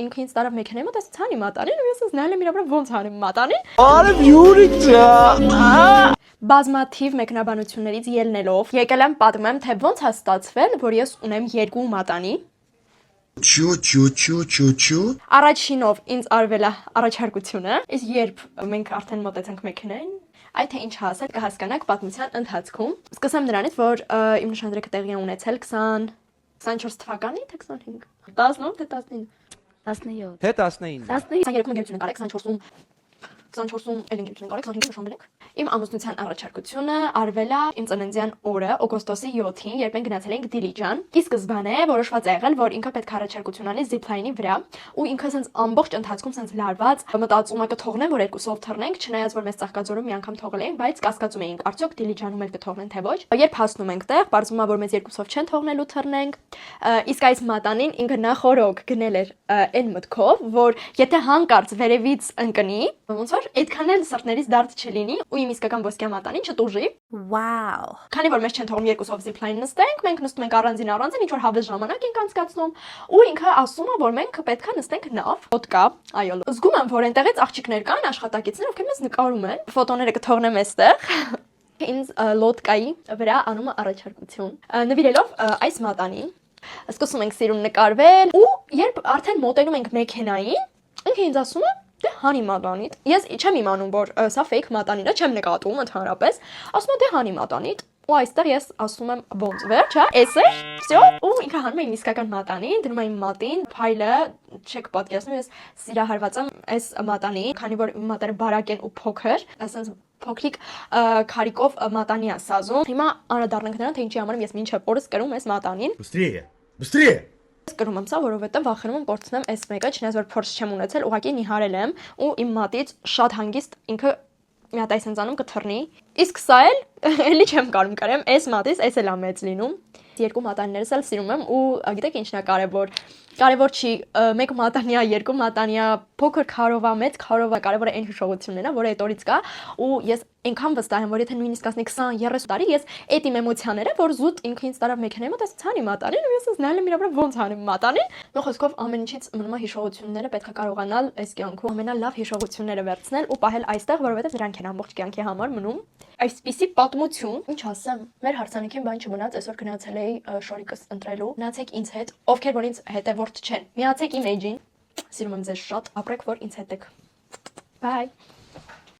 ինքը ինձ տարավ մեքենայի մոտ, ասաց հանի մատանին, ու ես ասաց նայել եմ իր վրա ոնց հանի մատանին։ Արև յուրիջա։ Բազմաթիվ մեկնաբանություններից ելնելով եկել եմ պատմեմ, թե ոնց է ստացվել, որ ես ունեմ 2 մատանի։ Չու։ Առաջինով ինձ արվել է առաջարկությունը, իսկ երբ մենք արդեն մոտեցանք մեքենային, այ թե ինչ ասել կհասկանաք պատմության ընթացքում։ Սկսեմ նրանից, որ իմ նշանադրեքը տեղի է ունեցել 24 թվականի, թե 25, 18 թե 19, 17 Թե 19 23-ում ընկերություն կարեք, 24-ում էլ ընկերություն կարեք, 25-ում նշանադրենք։ Իմ ամուսնության առաջարկությունը արվել է իմ ծննդյան օրը, օգոստոսի 7-ին, երբ մենք գնացել էինք Դիլիջան։ Ի սկզբանե որոշված է եղել, որ ինքը պետք է առաջարկություն անի zip-line-ի վրա, ու ինքը sense ամբողջ ընթացքում sense լարված, մտածում ա կթողնեմ, որ երկուսով թռնենք, չնայած որ մեզ Ծաղկաձորում մի անգամ թողել էին, բայց կասկածում էինք, արդյոք Դիլիջանում էլ կթողնեն թե ոչ։ Երբ հասնում ենք տեղ, բարձում ա որ մեզ երկուսով չեն թողնելու թռնենք, իսկ այս մատանին ինքը նախորոք գնել էր այն մտքով, որ եթե հանկարծ վերևից ընկնի, ոնց որ այդքան էլ սրտներից դարձ չլինի, ու իմ իսկական ոսկյա մատանին չտուժի։ Wow Քանի որ մեզ չեն թողնում երկուսով zip-line նստենք, մենք նստում ենք առանձին, ինչ որ հավես ժամանակ ենք անցկացնում, ու ինքը ասում է, որ մենք պետք է նստենք նավ, ոդկա, այո։ Զգում եմ, որ այնտեղից աղջիկներ կան, աշխատակիցներ, ովքեր մեզ նկարում են։ Ֆոտոները կթողնեմ այստեղ։ Ինձ լոդկայի վրա անում է առաջարկություն։ Նվիրելով այս մատանին, սկսում ենք սիրուն նկարվել, ու երբ արդեն մոտենում ենք մեքենային, ինքը ինձ ասում է դե հանի մատանիդ։ Ես չեմ իմանում, որ սա fake մատանին է, չեմ նկատում ընդհանրապես։ Ասում է դե հանի մատանիդ։ Ու այստեղ ես ասում եմ ոնց վերջ, հա, էս է, всё, ու ինքը հանում է իմ իսկական մատանին, դնում է իմ մատին, փայլը, չեք պատկերացնում, ես սիրահարված եմ այս մատանին, քանի որ իմ մատները բարակ են ու փոքր, ասենց փոքրիկ քարիկով մատանի է սազում։ Հիմա անդրադառնանք նրան, թե ինչի համար ես մինչև օրս կրում այս մատանին։ Բыстрее Ես կրում եմ սա, որովհետև վախենում եմ կորցնեմ այս մեկը, չնայած որ փորձ չեմ ունեցել, ուղղակի նիհարել եմ ու իմ մատից շատ հանգիստ ինքը մի հատ այս ընծանում կթռնի։ Իսկ սա էլ էլի չեմ կարում կարեմ, այս մատից այս էլ է մեծ լինում։ Երկու մատանիներս էլ սիրում եմ ու գիտեք ինչն է կարևոր չի մեկ մատանիա, երկու մատանիա, փոքր քարովա, մեծ քարովա, կարևորը այն հիշողությունն է, որը այդ օրից կա, ու ես այնքան վստահ եմ, որ եթե նույնիսկ ասնի 20-30 տարի, ես այդ իմ էմոցիաները, որ զուտ ինքը ինձ տարավ մեքենայի մոտ, ասաց հանի մատանին, ու ես ասաց նայել եմ իր վրա ոնց հանի մատանին։ Մի խոսքով ամեն ինչից մնում է հիշողությունները պետք է կարողանալ այս կյանքում ամենալավ հիշողությունները վերցնել ու պահել այստեղ, որովհետև դրանք են ամբողջ կյանքի համար մնում։ Այսպիսի պատմություն, ինչ ասեմ, մեր հարսանիքին բան չմնաց, այսօր գնացել էի շորիկս ընտրելու։ Գնացեք ինձ հետ, ովքեր որ ինձ հետևորդ չեն։ Միացեք իմ էջին։ Սիրում եմ ձեզ շատ, ապրեք որ ինձ հետ եք։ Bye։